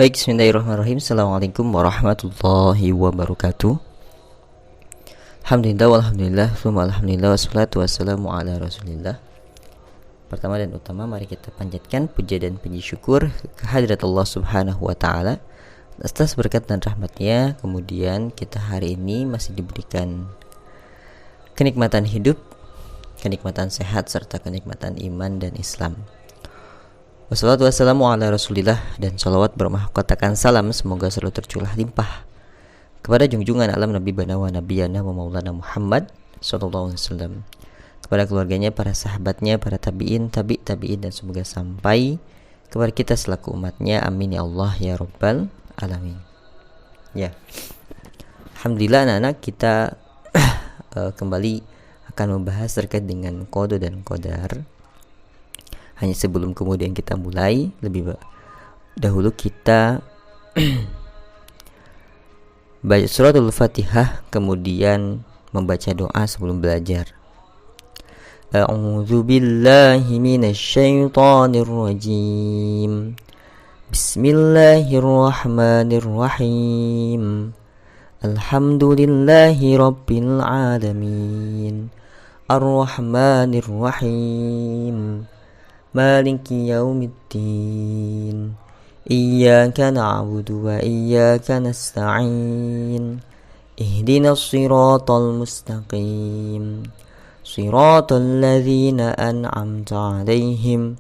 Baik, bismillahirrahmanirrahim. Assalamualaikum warahmatullahi wabarakatuh. Alhamdulillah, wassalatu wassalamu ala rasulillah. Pertama dan utama, mari kita panjatkan puja dan puji syukur kehadirat Allah subhanahu wa ta'ala atas berkat dan rahmatnya. Kemudian kita hari ini masih diberikan kenikmatan hidup, kenikmatan sehat, serta kenikmatan iman dan Islam. Wassalatu wassalamu ala rasulillah, dan salawat bermahkotakan salam semoga selalu tercurah limpah kepada junjungan alam Nabi Bana wa Nabiyana wa Maulana Muhammad sallallahu alaihi wasallam, kepada keluarganya, para sahabatnya, para tabi'in, tabi'in, dan semoga sampai kepada kita selaku umatnya. Amin ya Allah ya Rabbal Alamin. Ya, alhamdulillah anak-anak, kita kembali akan membahas terkait dengan qada dan qadar. Hanya sebelum kemudian kita mulai, lebih dahulu kita baca suratul Fatihah, kemudian membaca doa sebelum belajar. A'udzu billahi minasyaitonir rajim. Bismillahirrahmanirrahim. Alhamdulillahi rabbil alamin. Ar-Rahmanir-Rahim. Maliki yaumiddin. Iyyaka na'budu wa iyyaka nasta'in. Ihdinas siratal mustaqim. Siratal ladzina an'amta 'alaihim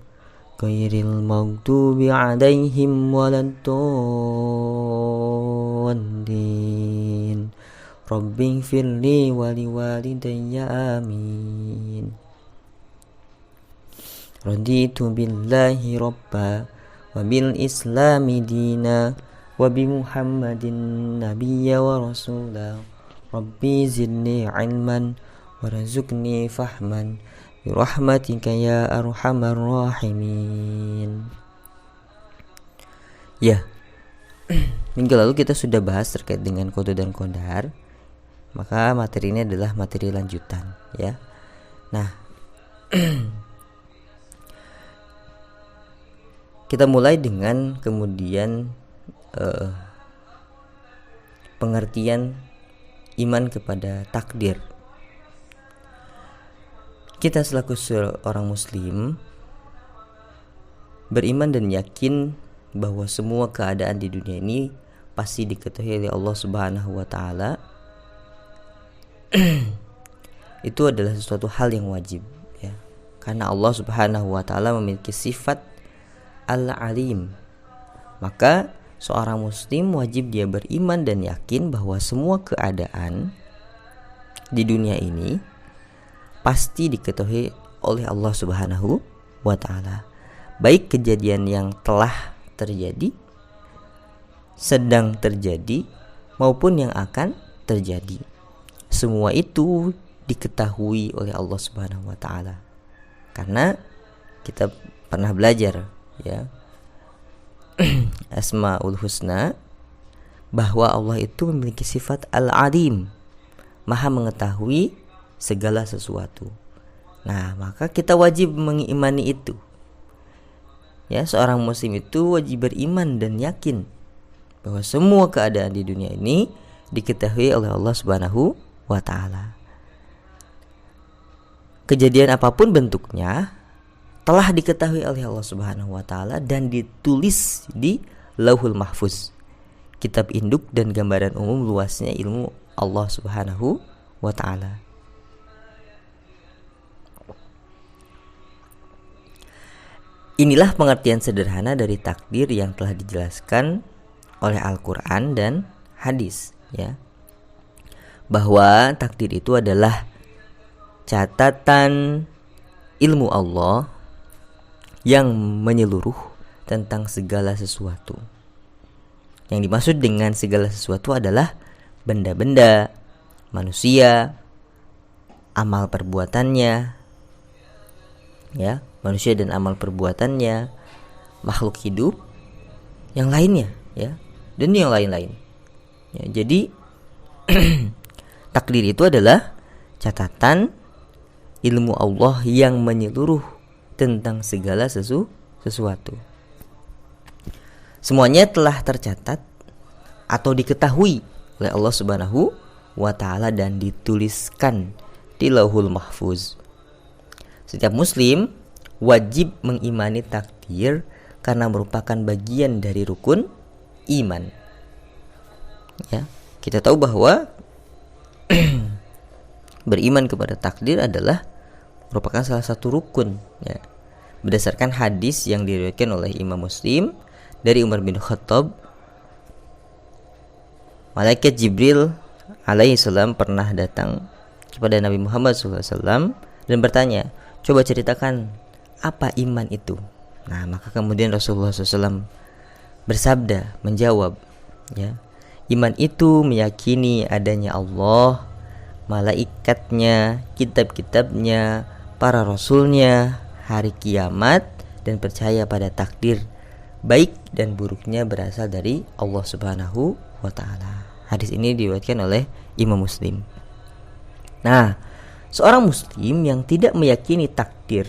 ghairil maghdubi 'alaihim waladdallin. Rabbighfirli wa liwalidayya amin. Raditu billahi rabba wa bil islami dina wa bi muhammadin nabiyya wa rasula. Rabbi zidni ilman warzuqni fahman bi rahmatika ya arhamar rahimin. Ya, minggu lalu kita sudah bahas terkait dengan qada dan qadar. Maka materi ini adalah materi lanjutan, ya. Nah, kita mulai dengan kemudian pengertian iman kepada takdir. Kita selaku seorang muslim beriman dan yakin bahwa semua keadaan di dunia ini pasti diketahui oleh Allah Subhanahu wa taala. Itu adalah sesuatu hal yang wajib, ya. Karena Allah Subhanahu wa taala memiliki sifat Al-Alim. Maka seorang muslim wajib dia beriman dan yakin bahwa semua keadaan di dunia ini pasti diketahui oleh Allah Subhanahu wa taala. Baik kejadian yang telah terjadi, sedang terjadi, maupun yang akan terjadi. Semua itu diketahui oleh Allah Subhanahu wa taala. Karena kita pernah belajar, ya, Asmaul Husna, bahwa Allah itu memiliki sifat Al-Alim, Maha mengetahui segala sesuatu. Nah, maka kita wajib mengimani itu. Ya, seorang muslim itu wajib beriman dan yakin bahwa semua keadaan di dunia ini diketahui oleh Allah Subhanahu wa ta'ala. Kejadian apapun bentuknya telah diketahui oleh Allah Subhanahu wa ta'ala dan ditulis di Lauhul Mahfuz, kitab induk dan gambaran umum luasnya ilmu Allah Subhanahu wa ta'ala. Inilah pengertian sederhana dari takdir yang telah dijelaskan oleh Al-Quran dan hadis, ya. Bahwa takdir itu adalah catatan ilmu Allah yang menyeluruh tentang segala sesuatu. Yang dimaksud dengan segala sesuatu adalah benda-benda, manusia, amal perbuatannya, ya, manusia dan amal perbuatannya, makhluk hidup yang lainnya, ya, dan yang lain-lain. Ya, jadi takdir itu adalah catatan ilmu Allah yang menyeluruh tentang segala sesuatu. Semuanya telah tercatat atau diketahui oleh Allah Subhanahu wa taala dan dituliskan di Lauhul Mahfuz. Setiap muslim wajib mengimani takdir karena merupakan bagian dari rukun iman. Ya, kita tahu bahwa beriman kepada takdir adalah merupakan salah satu rukun, ya. Berdasarkan hadis yang diriwayatkan oleh Imam Muslim dari Umar bin Khattab, malaikat Jibril alaihissalam pernah datang kepada Nabi Muhammad SAW dan bertanya, coba ceritakan apa iman itu. Nah, maka kemudian Rasulullah SAW bersabda, menjawab, ya, iman itu meyakini adanya Allah, malaikatnya, kitab-kitabnya, para rasulnya, hari kiamat, dan percaya pada takdir baik dan buruknya berasal dari Allah Subhanahu wa taala. Hadis ini diriwayatkan oleh Imam Muslim. Nah, seorang muslim yang tidak meyakini takdir,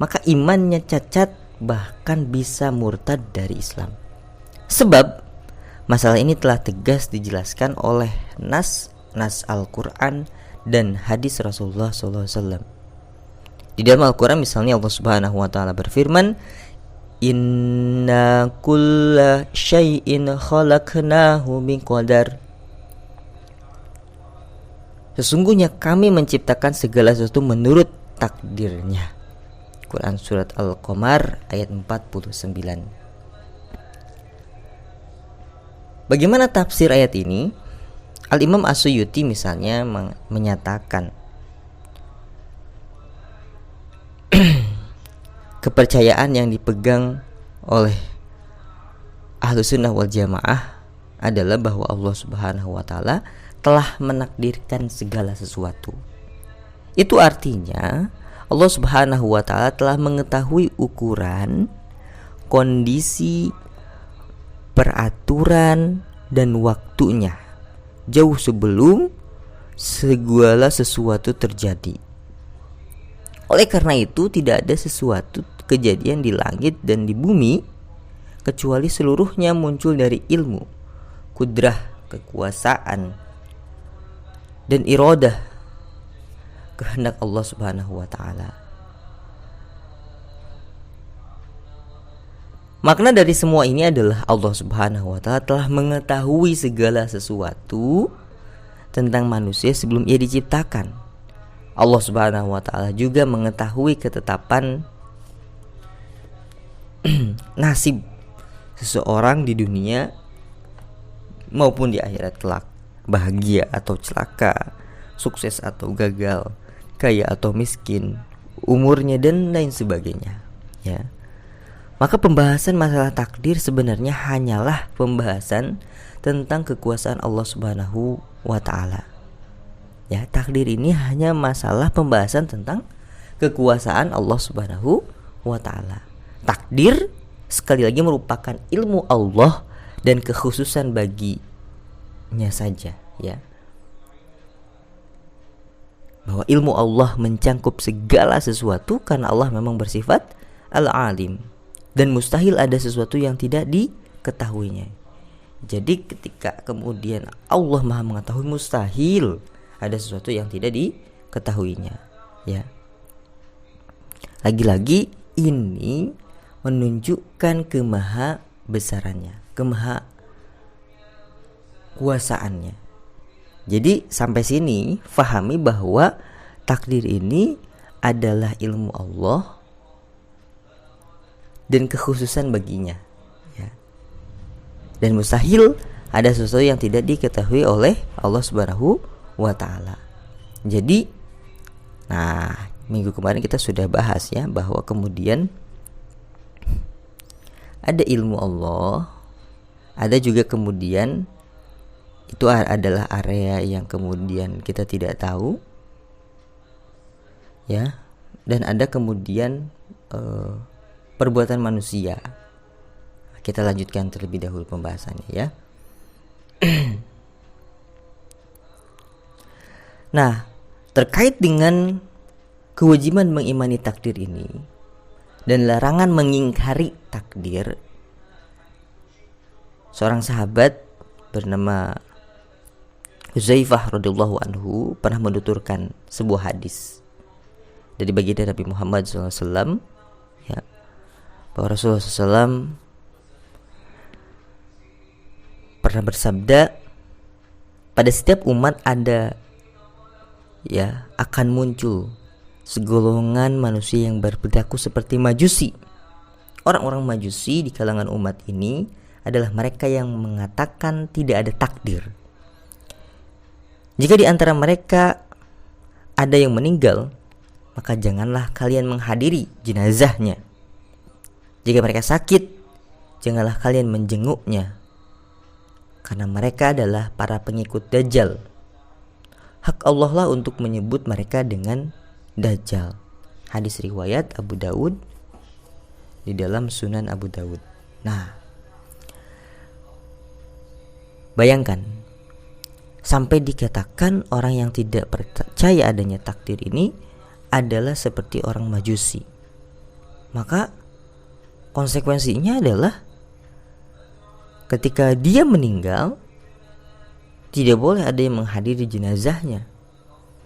maka imannya cacat, bahkan bisa murtad dari Islam. Sebab masalah ini telah tegas dijelaskan oleh nas Al-Quran dan hadis Rasulullah SAW. Di dalam Al-Quran misalnya Allah Subhanahu wa taala berfirman, "Inna kulla syai'in khalaqnahu min qadar." Sesungguhnya kami menciptakan segala sesuatu menurut takdirnya. Quran surat Al-Qamar ayat 49. Bagaimana tafsir ayat ini? Al-Imam As-Suyuti misalnya menyatakan kepercayaan yang dipegang oleh Ahlus Sunnah wal Jamaah adalah bahwa Allah Subhanahu wa taala telah menakdirkan segala sesuatu. Itu artinya Allah Subhanahu wa taala telah mengetahui ukuran, kondisi, peraturan, dan waktunya jauh sebelum segala sesuatu terjadi. Oleh karena itu tidak ada sesuatu kejadian di langit dan di bumi kecuali seluruhnya muncul dari ilmu, kudrah, kekuasaan, dan iradah, kehendak Allah Subhanahu wa taala. Makna dari semua ini adalah Allah Subhanahu wa taala telah mengetahui segala sesuatu tentang manusia sebelum ia diciptakan. Allah Subhanahu wa taala juga mengetahui ketetapan nasib seseorang di dunia maupun di akhirat kelak, bahagia atau celaka, sukses atau gagal, kaya atau miskin, umurnya dan lain sebagainya, ya. Maka pembahasan masalah takdir sebenarnya hanyalah pembahasan tentang kekuasaan Allah Subhanahu wa taala. Ya, takdir ini hanya masalah pembahasan tentang kekuasaan Allah Subhanahu wa taala. Takdir sekali lagi merupakan ilmu Allah dan kekhususan baginya saja, ya. Bahwa ilmu Allah mencangkup segala sesuatu karena Allah memang bersifat Al-Alim dan mustahil ada sesuatu yang tidak diketahuinya. Jadi ketika kemudian Allah Maha mengetahui, mustahil ada sesuatu yang tidak diketahuinya, ya. Lagi-lagi ini menunjukkan kemaha besarannya, kemaha kuasaannya. Jadi sampai sini fahami bahwa takdir ini adalah ilmu Allah dan kekhususan baginya, ya. Dan mustahil ada sesuatu yang tidak diketahui oleh Allah Subhanahu wa ta'ala. Jadi, nah, minggu kemarin kita sudah bahas, ya, bahwa kemudian ada ilmu Allah, ada juga kemudian itu adalah area yang kemudian kita tidak tahu, ya, dan ada kemudian perbuatan manusia. Kita lanjutkan terlebih dahulu pembahasannya, ya. Nah, terkait dengan kewajiban mengimani takdir ini dan larangan mengingkari takdir, seorang sahabat bernama Huzaifah radhiyallahu anhu pernah menuturkan sebuah hadis dari baginda Nabi Muhammad SAW, ya, bahwa Rasulullah SAW pernah bersabda, pada setiap umat ada, ya, akan muncul segolongan manusia yang berperilaku seperti Majusi. Orang-orang Majusi di kalangan umat ini adalah mereka yang mengatakan tidak ada takdir. Jika di antara mereka ada yang meninggal, maka janganlah kalian menghadiri jenazahnya. Jika mereka sakit, janganlah kalian menjenguknya, karena mereka adalah para pengikut Dajjal. Hak Allah lah untuk menyebut mereka dengan Dajjal. Hadis riwayat Abu Daud di dalam Sunan Abu Daud. Nah, bayangkan sampai dikatakan orang yang tidak percaya adanya takdir ini adalah seperti orang Majusi. Maka konsekuensinya adalah ketika dia meninggal, tidak boleh ada yang menghadiri jenazahnya.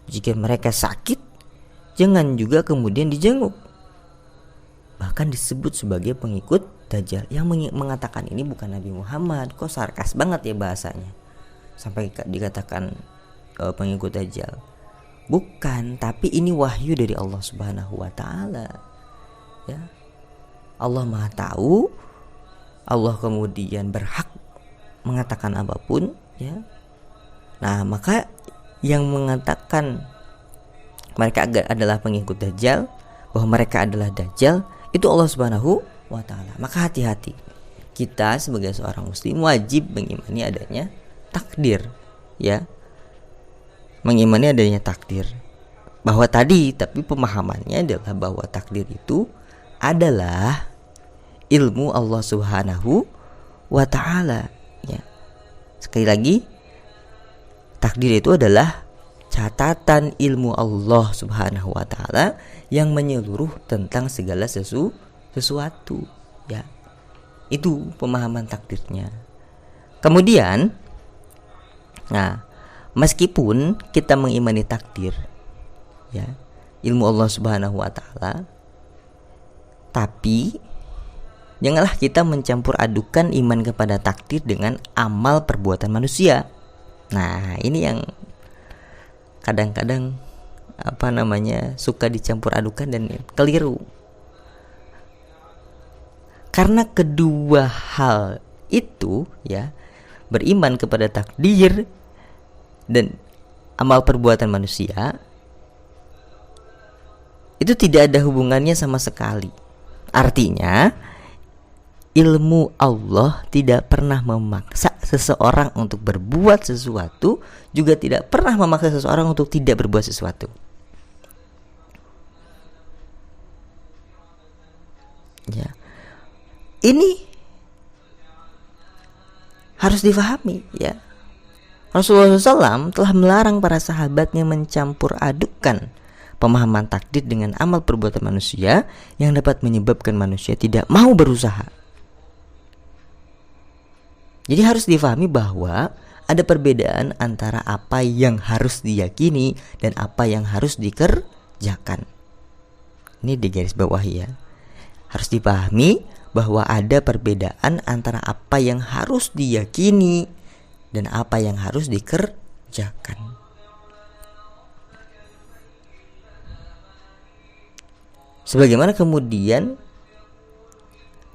Jika mereka sakit, jangan juga kemudian dijenguk. Bahkan disebut sebagai pengikut Dajjal. Yang mengatakan ini bukan Nabi Muhammad. Kok sarkas banget ya bahasanya, sampai dikatakan pengikut Dajjal. Bukan, tapi ini wahyu dari Allah Subhanahu wa taala. Ya. Allah Maha tahu. Allah kemudian berhak mengatakan apapun, ya. Nah, maka yang mengatakan mereka adalah pengikut Dajjal, bahwa mereka adalah Dajjal, itu Allah Subhanahu wa taala. Maka hati-hati. Kita sebagai seorang muslim wajib mengimani adanya takdir, ya. Mengimani adanya takdir. Bahwa tadi, tapi pemahamannya adalah bahwa takdir itu adalah ilmu Allah Subhanahu wa taala, ya. Sekali lagi, takdir itu adalah catatan ilmu Allah Subhanahu wa taala yang menyeluruh tentang segala sesuatu, ya. Itu pemahaman takdirnya. Kemudian, nah, meskipun kita mengimani takdir, ya, ilmu Allah Subhanahu wa taala, tapi janganlah kita mencampur adukan iman kepada takdir dengan amal perbuatan manusia. Nah, ini yang kadang-kadang suka dicampur adukan dan keliru. Karena kedua hal itu, ya, beriman kepada takdir dan amal perbuatan manusia, itu tidak ada hubungannya sama sekali. Artinya, ilmu Allah tidak pernah memaksa seseorang untuk berbuat sesuatu, juga tidak pernah memaksa seseorang untuk tidak berbuat sesuatu. Ya. Ini harus difahami, ya. Rasulullah SAW telah melarang para sahabatnya mencampur adukan pemahaman takdir dengan amal perbuatan manusia yang dapat menyebabkan manusia tidak mau berusaha. Jadi harus difahami bahwa ada perbedaan antara apa yang harus diyakini dan apa yang harus dikerjakan. Ini di garis bawah, ya. Harus dipahami bahwa ada perbedaan antara apa yang harus diyakini dan apa yang harus dikerjakan. Sebagaimana kemudian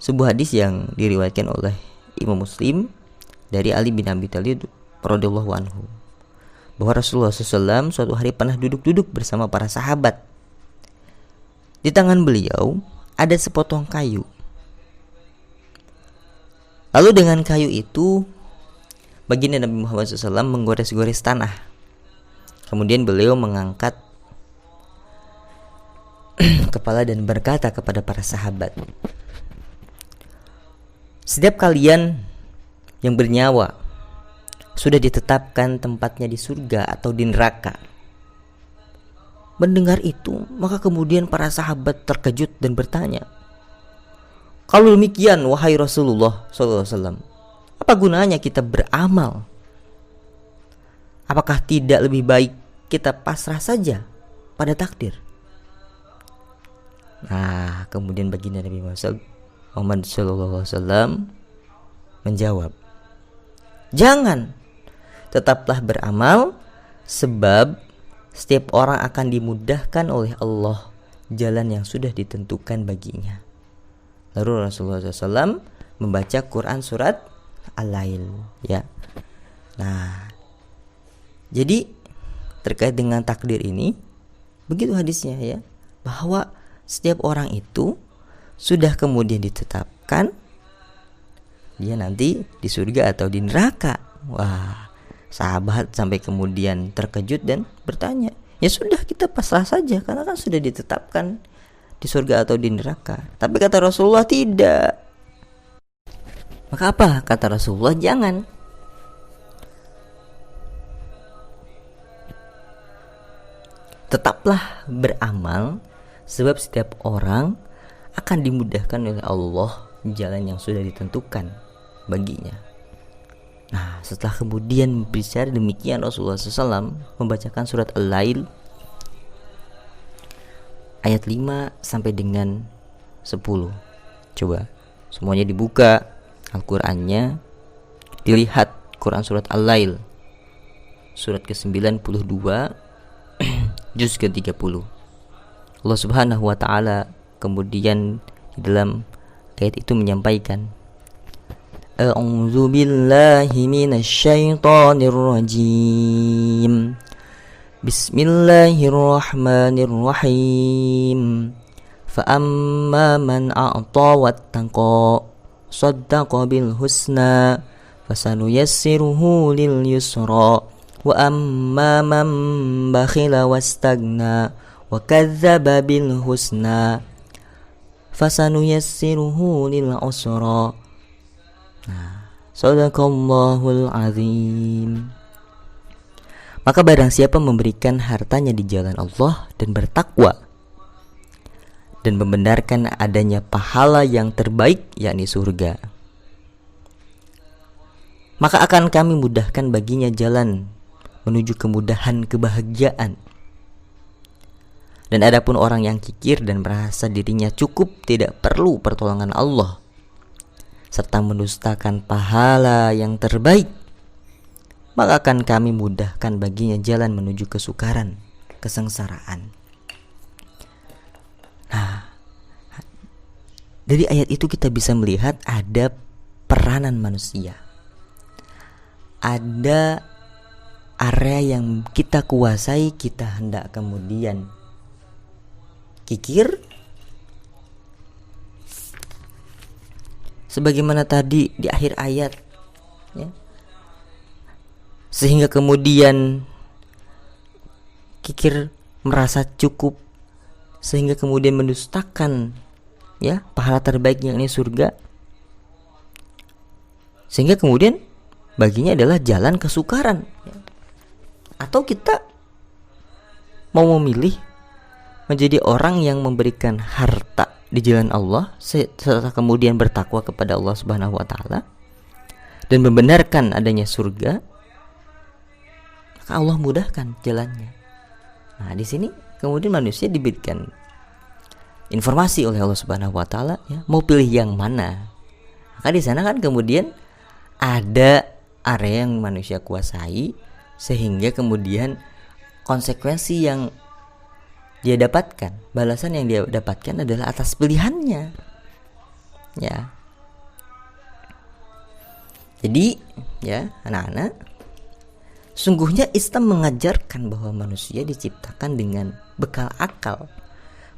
sebuah hadis yang diriwayatkan oleh Imam Muslim dari Ali bin Abi Thalib radhiyallahu anhu, bahwa Rasulullah SAW suatu hari pernah duduk-duduk bersama para sahabat. Di tangan beliau ada sepotong kayu. Lalu dengan kayu itu baginda Nabi Muhammad SAW menggores-gores tanah. Kemudian beliau mengangkat kepala dan berkata kepada para sahabat, "Setiap kalian yang bernyawa sudah ditetapkan tempatnya di surga atau di neraka." Mendengar itu, maka kemudian para sahabat terkejut dan bertanya, "Kalau demikian, wahai Rasulullah SAW, Apa gunanya kita beramal? Apakah tidak lebih baik kita pasrah saja pada takdir? Nah, kemudian baginda Nabi Muhammad SAW menjawab, jangan, tetaplah beramal, sebab setiap orang akan dimudahkan oleh Allah jalan yang sudah ditentukan baginya. Lalu Rasulullah SAW membaca Quran surat Al-Lail, ya. Nah, jadi terkait dengan takdir ini, begitu hadisnya, ya, bahwa setiap orang itu sudah kemudian ditetapkan dia nanti di surga atau di neraka. Wah, sahabat sampai kemudian terkejut dan bertanya, ya sudah, kita pasrah saja karena kan sudah ditetapkan di surga atau di neraka. Tapi kata Rasulullah tidak. Maka apa? Kata Rasulullah, jangan. Tetaplah beramal, sebab setiap orang akan dimudahkan oleh Allah jalan yang sudah ditentukan baginya. Nah, setelah kemudian bicara demikian, Rasulullah SAW membacakan surat Al-Lail ayat 5 sampai dengan 10. Coba semuanya dibuka Al-Qur'annya, dilihat Quran surat Al-Lail surat ke-92 juz ke-30. Allah Subhanahu wa taala kemudian di dalam ayat itu menyampaikan, A'udzu billahi minasy syaithanir rajim. Bismillahirrahmanirrahim. Fa amma man a'ta wattaqa saddaqa bil husna fasanuyassiruhu lil yusra wa amma man bakhila wastagna wa kadzdzaba bil husna fasanuyassiruhu lil usra. Nah, sadaqallahul azim. Maka barang siapa memberikan hartanya di jalan Allah dan bertakwa dan membenarkan adanya pahala yang terbaik, yakni surga, maka akan kami mudahkan baginya jalan menuju kemudahan kebahagiaan. Dan adapun orang yang kikir dan merasa dirinya cukup, tidak perlu pertolongan Allah, serta mendustakan pahala yang terbaik, maka akan kami mudahkan baginya jalan menuju kesukaran, kesengsaraan. Nah, dari ayat itu kita bisa melihat ada peranan manusia. Ada area yang kita kuasai, kita hendak kemudian kikir, sebagaimana tadi di akhir ayat, ya, sehingga kemudian kikir merasa cukup, sehingga kemudian mendustakan, ya, pahala terbaik yakni surga, sehingga kemudian baginya adalah jalan kesukaran, ya. Atau kita mau memilih menjadi orang yang memberikan harta di jalan Allah setelah kemudian bertakwa kepada Allah Subhanahu wa taala dan membenarkan adanya surga, maka Allah mudahkan jalannya. Nah, di sini kemudian manusia diberikan informasi oleh Allah Subhanahu wa taala, ya, mau pilih yang mana. Maka di sana kan kemudian ada area yang manusia kuasai, sehingga kemudian konsekuensi yang dia dapatkan, balasan yang dia dapatkan adalah atas pilihannya, ya. Jadi, ya, anak-anak, sungguhnya Islam mengajarkan bahwa manusia diciptakan dengan bekal akal,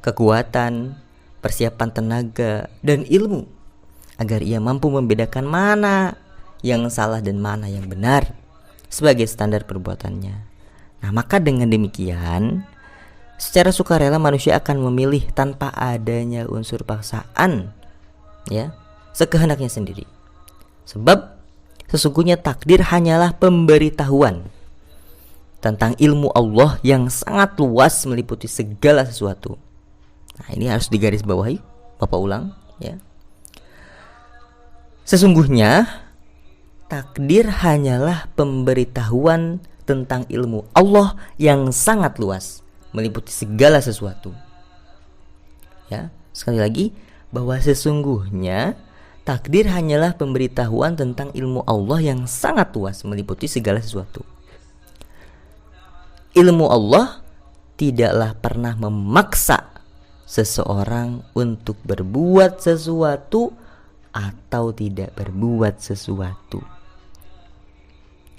kekuatan, persiapan tenaga, dan ilmu, agar ia mampu membedakan mana yang salah dan mana yang benar sebagai standar perbuatannya. Nah, maka dengan demikian, secara sukarela manusia akan memilih tanpa adanya unsur paksaan, ya, sekehendaknya sendiri. Sebab sesungguhnya takdir hanyalah pemberitahuan tentang ilmu Allah yang sangat luas meliputi segala sesuatu. Nah, ini harus digarisbawahi, Bapak ulang, ya. Sesungguhnya takdir hanyalah pemberitahuan tentang ilmu Allah yang sangat luas, meliputi segala sesuatu. Ya, sekali lagi, bahwa sesungguhnya takdir hanyalah pemberitahuan tentang ilmu Allah yang sangat luas, meliputi segala sesuatu. Ilmu Allah tidaklah pernah memaksa seseorang untuk berbuat sesuatu atau tidak berbuat sesuatu.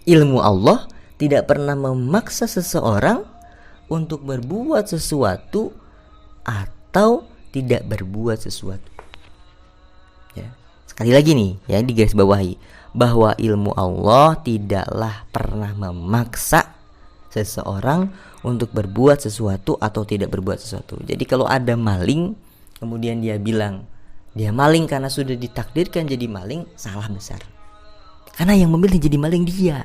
Ilmu Allah tidak pernah memaksa seseorang untuk berbuat sesuatu atau tidak berbuat sesuatu. Ya. Sekali lagi nih, ya, digarisbawahi bahwa ilmu Allah tidaklah pernah memaksa seseorang untuk berbuat sesuatu atau tidak berbuat sesuatu. Jadi kalau ada maling, kemudian dia bilang dia maling karena sudah ditakdirkan jadi maling, salah besar. Karena yang memilih jadi maling dia.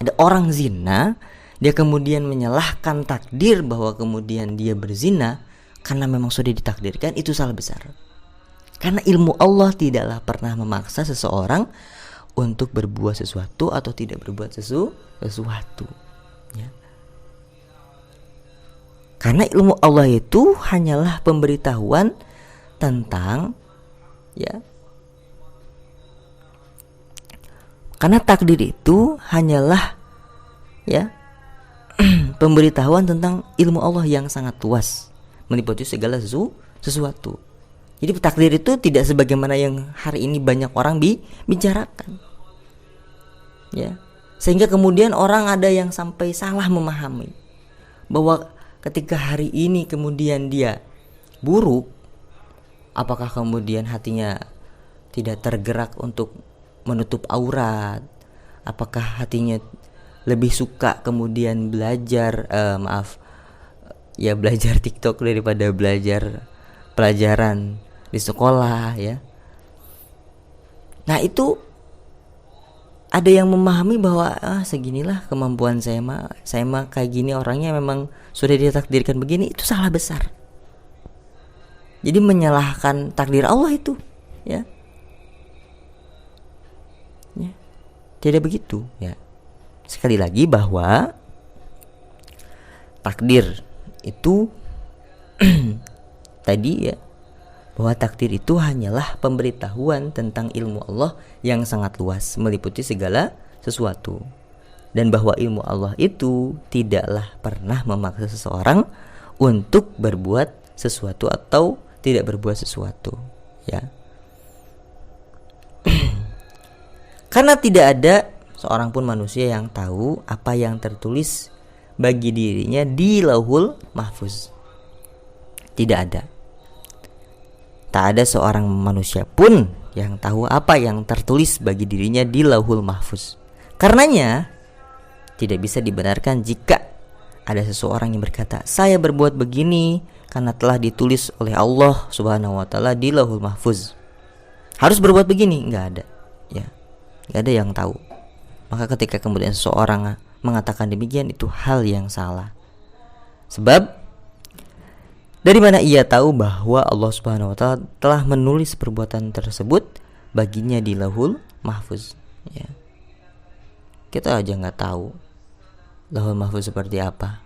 Ada orang zina, dia kemudian menyalahkan takdir bahwa kemudian dia berzina karena memang sudah ditakdirkan, itu salah besar. Karena ilmu Allah tidaklah pernah memaksa seseorang untuk berbuat sesuatu atau tidak berbuat sesuatu. Ya. Karena ilmu Allah itu hanyalah pemberitahuan tentang, ya, karena takdir itu hanyalah, ya, pemberitahuan tentang ilmu Allah yang sangat luas, meliputi segala sesuatu. Jadi takdir itu tidak sebagaimana yang hari ini banyak orang bicarakan, ya, sehingga kemudian orang ada yang sampai salah memahami bahwa ketika hari ini kemudian dia buruk, apakah kemudian hatinya tidak tergerak untuk menutup aurat? Apakah hatinya lebih suka kemudian belajar belajar TikTok daripada belajar pelajaran di sekolah, ya? Nah, itu ada yang memahami bahwa seginilah kemampuan saya mah kayak gini orangnya, memang sudah ditakdirkan begini. Itu salah besar. Jadi menyalahkan takdir Allah itu, ya. Ya. Tidak begitu, ya. Sekali lagi bahwa takdir itu tadi, ya, bahwa takdir itu hanyalah pemberitahuan tentang ilmu Allah yang sangat luas, meliputi segala sesuatu. Dan bahwa ilmu Allah itu tidaklah pernah memaksa seseorang untuk berbuat sesuatu atau tidak berbuat sesuatu, ya. Karena tidak ada seorang pun manusia yang tahu apa yang tertulis bagi dirinya di Lauhul Mahfuz. Tidak ada. Tak ada seorang manusia pun yang tahu apa yang tertulis bagi dirinya di Lauhul Mahfuz. Karenanya tidak bisa dibenarkan jika ada seseorang yang berkata, saya berbuat begini karena telah ditulis oleh Allah Subhanahu wa taala di Lauhul Mahfuz. Harus berbuat begini, enggak ada. Ya. Enggak ada yang tahu. Maka ketika kemudian seseorang mengatakan demikian, itu hal yang salah. Sebab dari mana ia tahu bahwa Allah Subhanahu wa taala telah menulis perbuatan tersebut baginya di Lauhul Mahfuz, ya. Kita aja enggak tahu Lauhul Mahfuz seperti apa.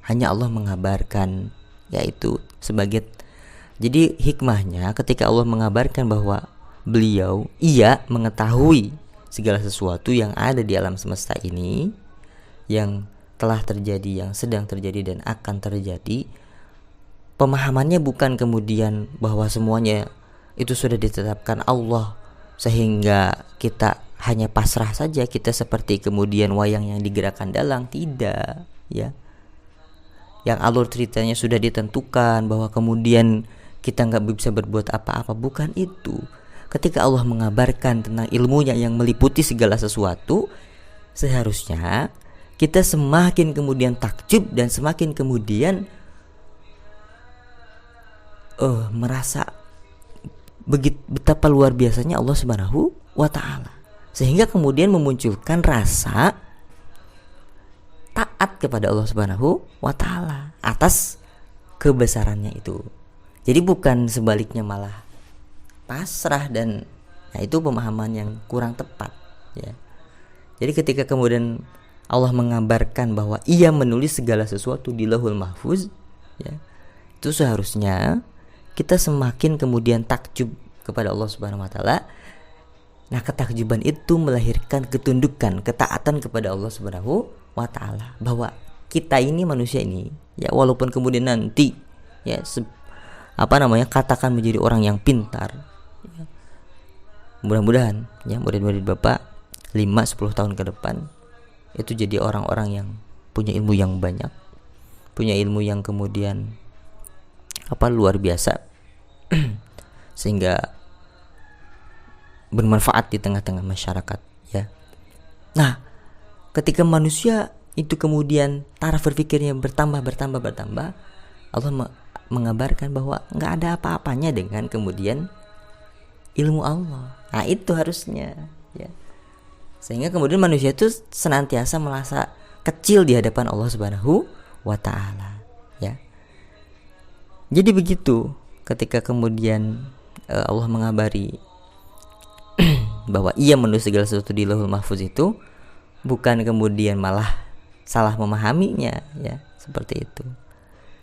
Hanya Allah mengabarkan, yaitu sebagai, jadi hikmahnya ketika Allah mengabarkan bahwa ia mengetahui segala sesuatu yang ada di alam semesta ini, yang telah terjadi, yang sedang terjadi dan akan terjadi. Pemahamannya bukan kemudian bahwa semuanya itu sudah ditetapkan Allah sehingga kita hanya pasrah saja, kita seperti kemudian wayang yang digerakkan dalang. Tidak, ya. Yang alur ceritanya sudah ditentukan bahwa kemudian kita nggak bisa berbuat apa-apa, bukan itu. Ketika Allah mengabarkan tentang ilmunya yang meliputi segala sesuatu, seharusnya kita semakin kemudian takjub dan semakin kemudian merasa betapa luar biasanya Allah Subhanahu wa taala, sehingga kemudian memunculkan rasa taat kepada Allah Subhanahu wa taala atas kebesarannya itu. Jadi bukan sebaliknya malah pasrah, dan itu pemahaman yang kurang tepat, ya. Jadi ketika kemudian Allah mengabarkan bahwa Ia menulis segala sesuatu di Lauhul Mahfuz, ya, itu seharusnya kita semakin kemudian takjub kepada Allah Subhanahu wa taala. Nah, ketakjuban itu melahirkan ketundukan, ketaatan kepada Allah Subhanahu wa taala, bahwa kita ini manusia ini, ya, walaupun kemudian nanti, ya, katakan menjadi orang yang pintar, ya, mudah-mudahan, ya, murid-murid Bapak 5-10 tahun ke depan itu jadi orang-orang yang punya ilmu yang banyak, punya ilmu yang kemudian luar biasa sehingga bermanfaat di tengah-tengah masyarakat, ya. Nah, ketika manusia itu kemudian taraf berpikirnya bertambah, Allah mengabarkan bahwa nggak ada apa-apanya dengan kemudian ilmu Allah. Nah, itu harusnya, ya. Sehingga kemudian manusia itu senantiasa merasa kecil di hadapan Allah Subhanahu wa taala, ya. Jadi begitu ketika kemudian Allah mengabari bahwa Ia menulis segala sesuatu di Lauhul Mahfuz, itu bukan kemudian malah salah memahaminya, ya, seperti itu.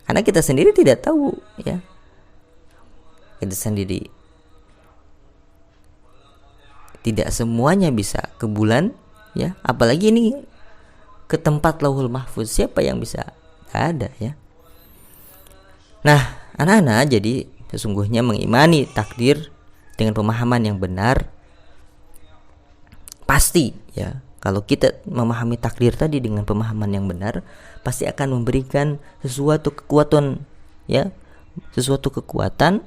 Karena kita sendiri tidak tahu, ya. Kita sendiri tidak semuanya bisa ke bulan, ya, apalagi ini ke tempat Lauhul Mahfuz. Siapa yang bisa? Tidak ada, ya. Nah, anak-anak, jadi sesungguhnya mengimani takdir dengan pemahaman yang benar pasti, ya, kalau kita memahami takdir tadi dengan pemahaman yang benar, pasti akan memberikan sesuatu kekuatan, ya, sesuatu kekuatan,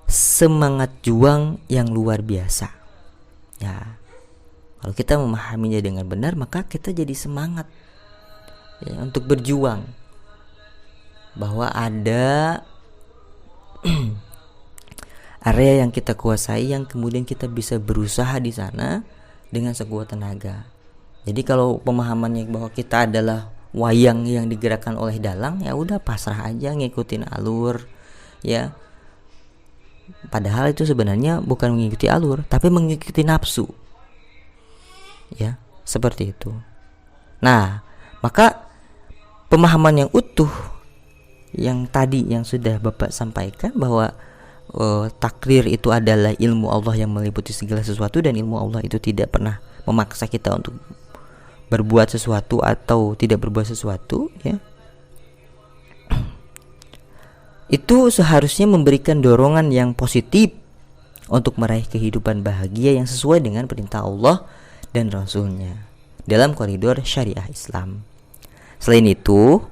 semangat juang yang luar biasa. Ya, kalau kita memahaminya dengan benar, maka kita jadi semangat, ya, untuk berjuang, bahwa ada area yang kita kuasai yang kemudian kita bisa berusaha di sana dengan sekuat tenaga. Jadi kalau pemahamannya bahwa kita adalah wayang yang digerakkan oleh dalang, ya udah pasrah aja ngikutin alur, ya. Padahal itu sebenarnya bukan mengikuti alur, tapi mengikuti nafsu, ya, seperti itu. Nah, maka pemahaman yang utuh yang tadi yang sudah Bapak sampaikan, bahwa takdir itu adalah ilmu Allah yang meliputi segala sesuatu, dan ilmu Allah itu tidak pernah memaksa kita untuk berbuat sesuatu atau tidak berbuat sesuatu, ya. Itu seharusnya memberikan dorongan yang positif untuk meraih kehidupan bahagia yang sesuai dengan perintah Allah dan Rasul-Nya dalam koridor syariah Islam. Selain itu,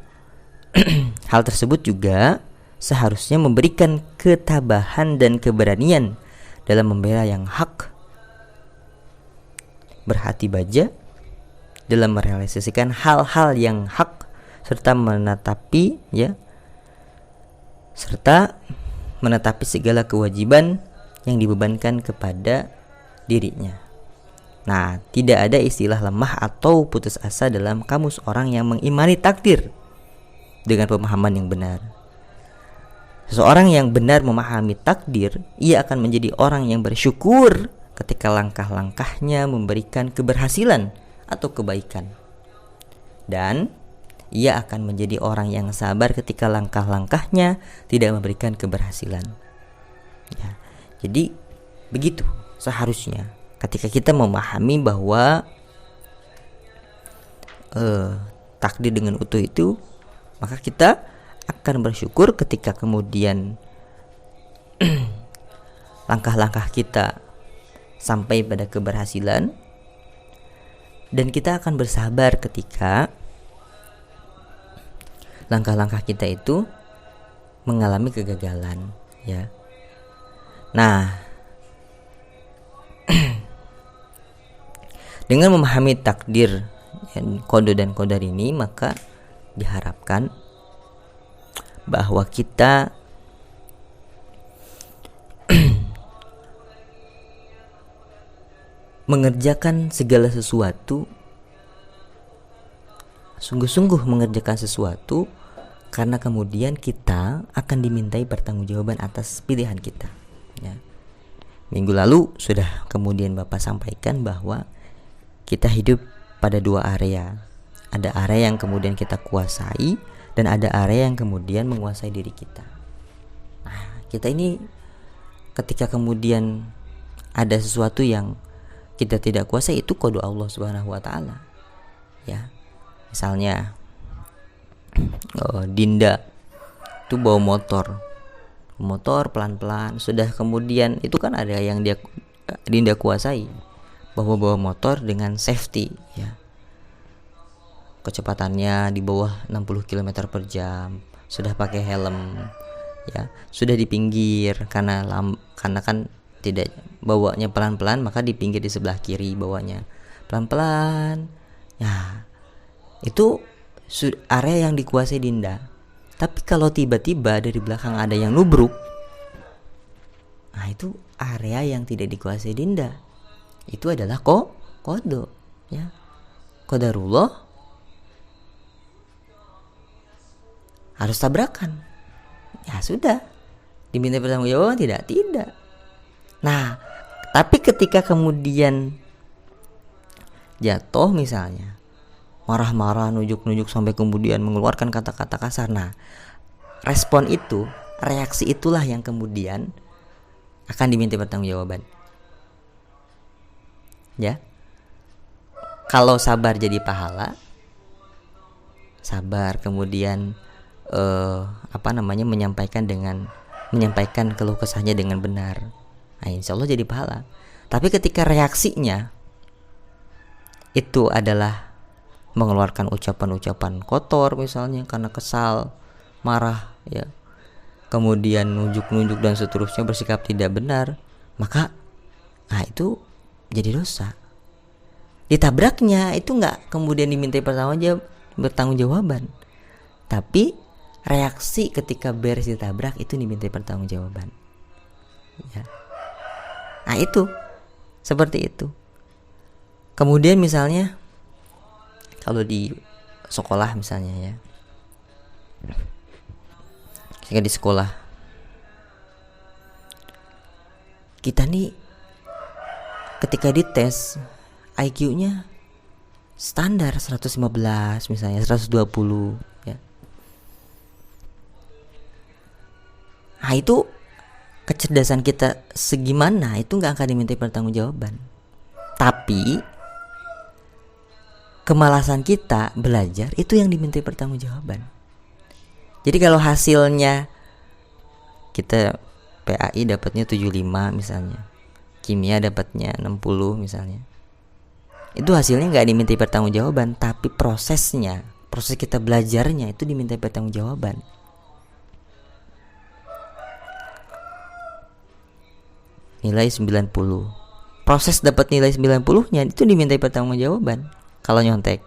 hal tersebut juga seharusnya memberikan ketabahan dan keberanian dalam membela yang hak, berhati baja dalam merealisasikan hal-hal yang hak, serta menetapi segala kewajiban yang dibebankan kepada dirinya. Nah, tidak ada istilah lemah atau putus asa dalam kamus orang yang mengimani takdir dengan pemahaman yang benar. Seseorang yang benar memahami takdir, ia akan menjadi orang yang bersyukur ketika langkah-langkahnya memberikan keberhasilan atau kebaikan. Dan ia akan menjadi orang yang sabar ketika langkah-langkahnya tidak memberikan keberhasilan. Ya, jadi begitu seharusnya ketika kita memahami bahwa takdir dengan utuh itu, maka kita akan bersyukur ketika kemudian langkah-langkah kita sampai pada keberhasilan, dan kita akan bersabar ketika langkah-langkah kita itu mengalami kegagalan, ya. Nah, dengan memahami takdir qada dan qadar ini, maka diharapkan bahwa kita mengerjakan segala sesuatu, sungguh-sungguh mengerjakan sesuatu, karena kemudian kita akan dimintai pertanggungjawaban atas pilihan kita, ya. Minggu lalu sudah kemudian Bapak sampaikan bahwa kita hidup pada dua area. Ada area yang kemudian kita kuasai, dan ada area yang kemudian menguasai diri kita. Nah, kita ini ketika kemudian ada sesuatu yang kita tidak kuasai, itu kode Allah Subhanahu wa taala. Ya. Misalnya Dinda itu bawa motor pelan-pelan, sudah kemudian itu kan ada yang Dinda kuasai, bawa motor dengan safety, ya, kecepatannya di bawah 60 km per jam, sudah pakai helm, ya, sudah di pinggir karena kan tidak bawanya pelan-pelan, maka di pinggir di sebelah kiri bawanya pelan-pelan. Ya, itu area yang dikuasai Dinda. Tapi kalau tiba-tiba dari belakang ada yang nubruk, nah itu area yang tidak dikuasai Dinda. Itu adalah kode, ya, qadarullah, harus tabrakan. Ya sudah, diminta pertanggungjawaban tidak. Nah, tapi ketika kemudian jatuh misalnya, marah-marah, nujuk-nujuk sampai kemudian mengeluarkan kata-kata kasar. Nah, respon itu, reaksi itulah yang kemudian akan diminta pertanggungjawaban. Ya. Kalau sabar jadi pahala, sabar kemudian menyampaikan keluh kesahnya dengan benar. Nah, insya Allah jadi pahala. Tapi ketika reaksinya itu adalah mengeluarkan ucapan-ucapan kotor misalnya karena kesal, marah, ya, kemudian nunjuk-nunjuk dan seterusnya, bersikap tidak benar, maka itu jadi dosa. Ditabraknya itu nggak kemudian dimintai pertanggungjawaban, tapi reaksi ketika beres ditabrak itu dimintai pertanggungjawaban, ya. Nah itu seperti itu. Kemudian misalnya kalau di sekolah misalnya, ya, ketika di sekolah kita nih ketika dites IQ-nya standar 115 misalnya, 120, ya. Nah itu kecerdasan kita segimana itu nggak akan dimintai pertanggungjawaban, tapi kemalasan kita belajar itu yang dimintai pertanggungjawaban. Jadi kalau hasilnya kita PAI dapatnya 75 misalnya, kimia dapatnya 60 misalnya, itu hasilnya nggak dimintai pertanggungjawaban, tapi proses kita belajarnya itu dimintai pertanggungjawaban. Nilai 90, proses dapat nilai 90-nya itu dimintai pertanggungjawaban. Kalau nyontek,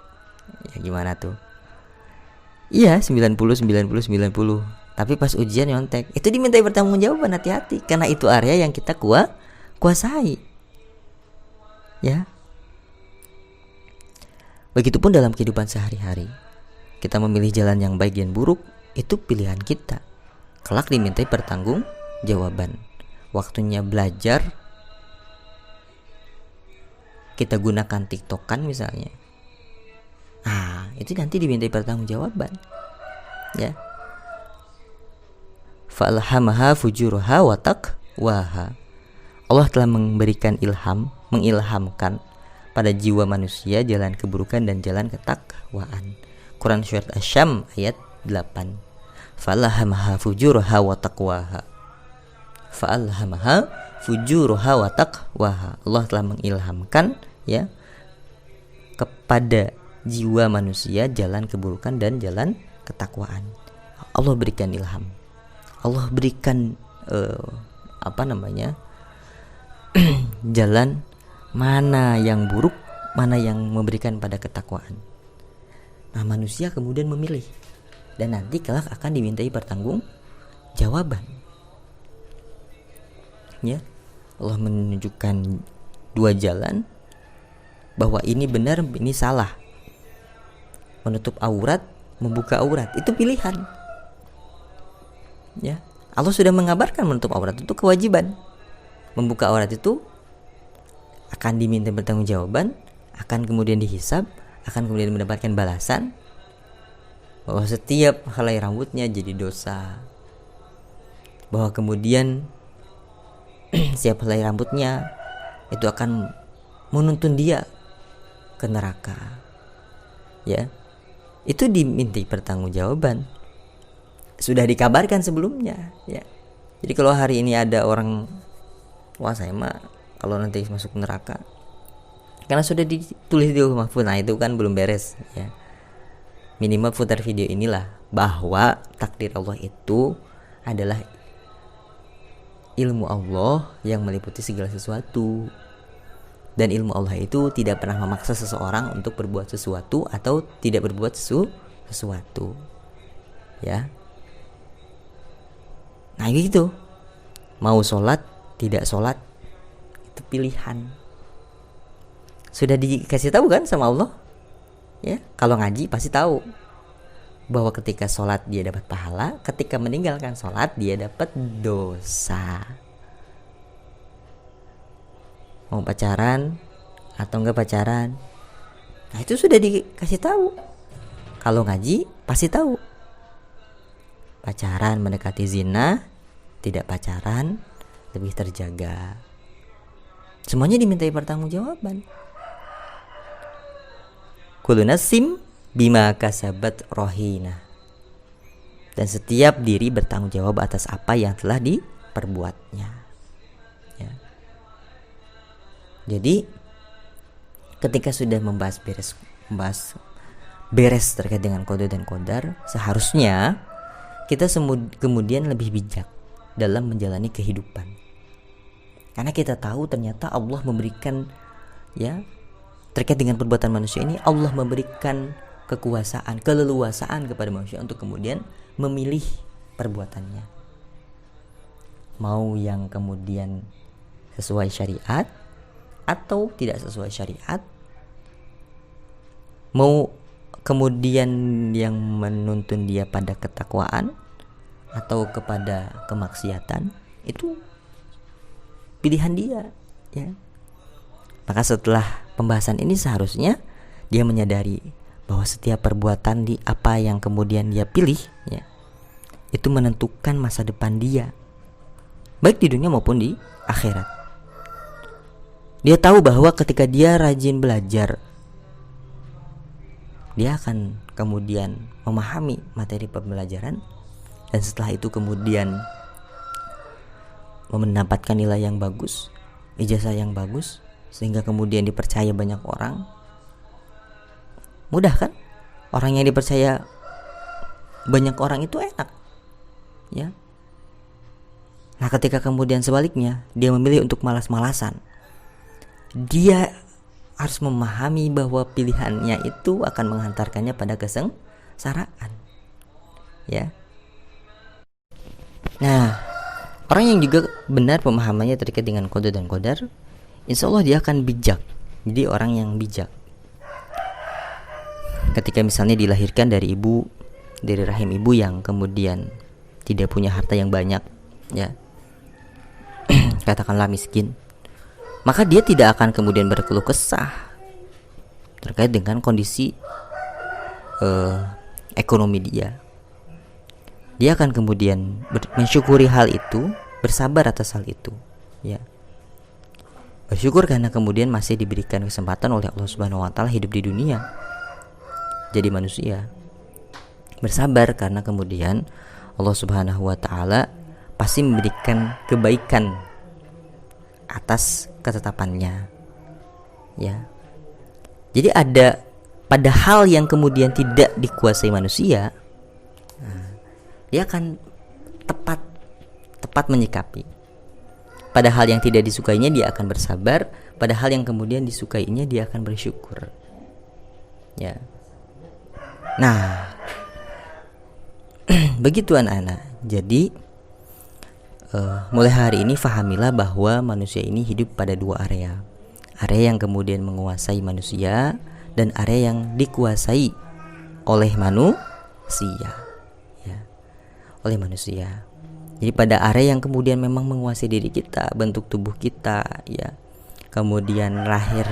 ya gimana tuh? Iya, 90. Tapi pas ujian nyontek, itu dimintai pertanggungjawaban, hati-hati, karena itu area yang kita kuasai. Ya. Begitupun dalam kehidupan sehari-hari. Kita memilih jalan yang baik dan buruk, itu pilihan kita. Kelak dimintai pertanggungjawaban. Waktunya belajar, kita gunakan TikTokan misalnya. Nah, itu nanti dimintai pertanggungjawaban, ya. Fa'alhamaha fujuraha wa taqwaha. Allah telah memberikan mengilhamkan pada jiwa manusia jalan keburukan dan jalan ketakwaan. Quran surat Asy-Syam ayat 8. Fa'alhamaha fujuraha wa taqwaha. Fa'alhamaha fujuraha wa taqwaha. Allah telah mengilhamkan, ya, kepada jiwa manusia jalan keburukan dan jalan ketakwaan. Allah berikan ilham. Allah berikan jalan mana yang buruk, mana yang memberikan pada ketakwaan. Nah, manusia kemudian memilih, dan nanti kelak akan dimintai pertanggungjawaban. Ya, Allah menunjukkan dua jalan, bahwa ini benar, ini salah. Menutup aurat, membuka aurat, itu pilihan. Ya, Allah sudah mengabarkan menutup aurat itu kewajiban. Membuka aurat itu akan diminta pertanggungjawaban, akan kemudian dihisab, akan kemudian mendapatkan balasan, bahwa setiap helai rambutnya jadi dosa, bahwa kemudian setiap helai rambutnya itu akan menuntun dia ke neraka. Ya, itu dimintai pertanggungjawaban. Sudah dikabarkan sebelumnya, ya. Jadi kalau hari ini ada orang, wah saya mah kalau nanti masuk neraka, karena sudah ditulis di Lauhul Mahfuz, nah itu kan belum beres, ya. Minimal putar video inilah bahwa takdir Allah itu adalah ilmu Allah yang meliputi segala sesuatu, dan ilmu Allah itu tidak pernah memaksa seseorang untuk berbuat sesuatu atau tidak berbuat sesuatu, ya. Nah gitu, mau sholat tidak sholat itu pilihan. Sudah dikasih tahu kan sama Allah, ya. Kalau ngaji pasti tahu bahwa ketika sholat dia dapat pahala, ketika meninggalkan sholat dia dapat dosa. Mau pacaran atau enggak pacaran, nah itu sudah dikasih tahu. Kalau ngaji pasti tahu, pacaran mendekati zina, tidak pacaran lebih terjaga. Semuanya dimintai pertanggungjawaban. Kullu nafsin bima kasabat rohina. Dan setiap diri bertanggung jawab atas apa yang telah diperbuatnya, ya. Jadi ketika sudah membahas beres terkait dengan qada dan qadar, seharusnya kita kemudian lebih bijak dalam menjalani kehidupan. Karena kita tahu ternyata Allah memberikan, ya, terkait dengan perbuatan manusia ini, Allah memberikan kekuasaan, keleluasaan kepada manusia untuk kemudian memilih perbuatannya. Mau yang kemudian sesuai syariat atau tidak sesuai syariat, mau kemudian yang menuntun dia pada ketakwaan atau kepada kemaksiatan, itu pilihan dia, ya. Maka setelah pembahasan ini seharusnya dia menyadari bahwa setiap perbuatan di apa yang kemudian dia pilih, ya, itu menentukan masa depan dia, baik di dunia maupun di akhirat. Dia tahu bahwa ketika dia rajin belajar, dia akan kemudian memahami materi pembelajaran, dan setelah itu kemudian mendapatkan nilai yang bagus, ijazah yang bagus, sehingga kemudian dipercaya banyak orang. Mudah kan? Orang yang dipercaya banyak orang itu enak, ya. Nah ketika kemudian sebaliknya dia memilih untuk malas-malasan, dia harus memahami bahwa pilihannya itu akan menghantarkannya pada kesengsaraan, ya. Nah, orang yang juga benar pemahamannya terkait dengan qada dan qadar, insya Allah dia akan bijak. Jadi orang yang bijak. Ketika misalnya dilahirkan dari rahim ibu yang kemudian tidak punya harta yang banyak, ya, katakanlah miskin, maka dia tidak akan kemudian berkeluh kesah terkait dengan kondisi ekonomi dia. Dia akan kemudian mensyukuri hal itu, bersabar atas hal itu, ya. Bersyukur karena kemudian masih diberikan kesempatan oleh Allah Subhanahu wa taala hidup di dunia, jadi manusia. Bersabar karena kemudian Allah Subhanahu wa taala pasti memberikan kebaikan atas ketetapannya, ya. Jadi ada pada hal yang kemudian tidak dikuasai manusia, dia akan tepat menyikapi. Pada hal yang tidak disukainya dia akan bersabar, pada hal yang kemudian disukainya dia akan bersyukur, ya. Nah, begitu anak-anak. Jadi mulai hari ini fahamilah bahwa manusia ini hidup pada dua area. Area yang kemudian menguasai manusia dan area yang dikuasai oleh manusia, ya, oleh manusia. Jadi pada area yang kemudian memang menguasai diri kita, bentuk tubuh kita, ya, kemudian lahir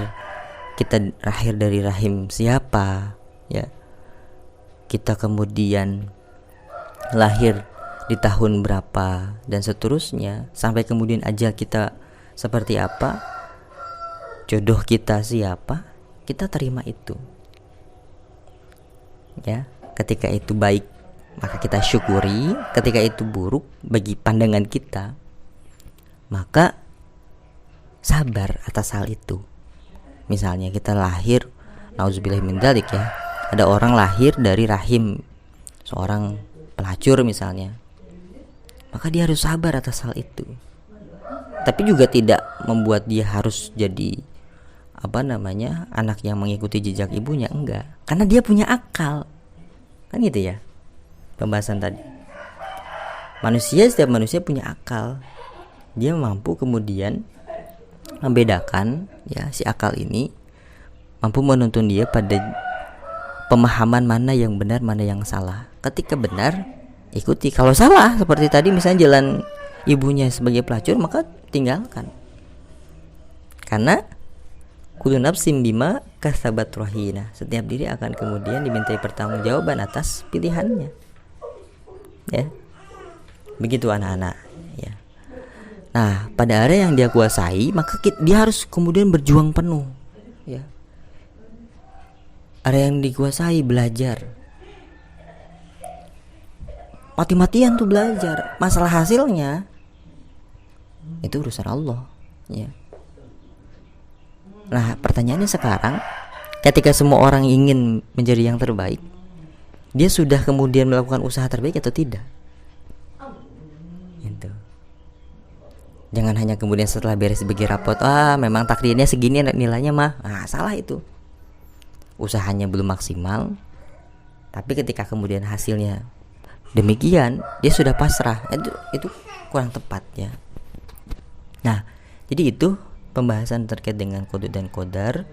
kita lahir dari rahim siapa, ya. Kita kemudian lahir di tahun berapa dan seterusnya, sampai kemudian ajal kita seperti apa, jodoh kita siapa, kita terima itu. Ya, ketika itu baik maka kita syukuri, ketika itu buruk bagi pandangan kita, maka sabar atas hal itu. Misalnya kita lahir, nauzubillah min dzalik ya, ada orang lahir dari rahim seorang pelacur misalnya, maka dia harus sabar atas hal itu. Tapi juga tidak membuat dia harus jadi anak yang mengikuti jejak ibunya, enggak, karena dia punya akal, kan gitu ya pembahasan tadi. Setiap manusia punya akal, dia mampu kemudian membedakan, ya, si akal ini mampu menuntun dia pada pemahaman mana yang benar, mana yang salah. Ketika benar, ikuti. Kalau salah, seperti tadi misalnya jalan ibunya sebagai pelacur, maka tinggalkan. Karena kullu nafsin bima kasabat rahina, setiap diri akan kemudian dimintai pertanggungjawaban atas pilihannya. Ya. Begitu anak-anak, ya. Nah, pada area yang dia kuasai, maka dia harus kemudian berjuang penuh, ya. Area yang dikuasai, belajar. Mati-matian tuh belajar. Masalah hasilnya itu urusan Allah, ya. Nah, pertanyaannya sekarang, ketika semua orang ingin menjadi yang terbaik, dia sudah kemudian melakukan usaha terbaik atau tidak? Gitu. Jangan hanya kemudian setelah beres bagi rapot, memang takdirnya segini nilainya mah. Nah, salah itu. Usahanya belum maksimal, tapi ketika kemudian hasilnya demikian, dia sudah pasrah. Itu kurang tepat, ya. Nah, jadi itu pembahasan terkait dengan qada dan qadar.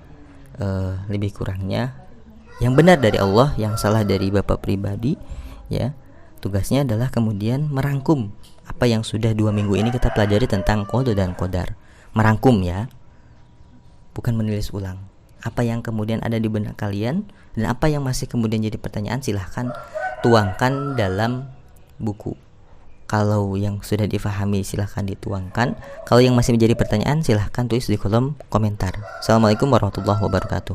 Lebih kurangnya yang benar dari Allah, yang salah dari Bapak pribadi, ya. Tugasnya adalah kemudian merangkum apa yang sudah 2 minggu ini kita pelajari tentang qada dan qadar. Merangkum, ya, bukan menulis ulang. Apa yang kemudian ada di benak kalian dan apa yang masih kemudian jadi pertanyaan, silahkan tuangkan dalam buku. Kalau yang sudah difahami silahkan dituangkan. Kalau yang masih menjadi pertanyaan silahkan tulis di kolom komentar. Assalamualaikum warahmatullahi wabarakatuh.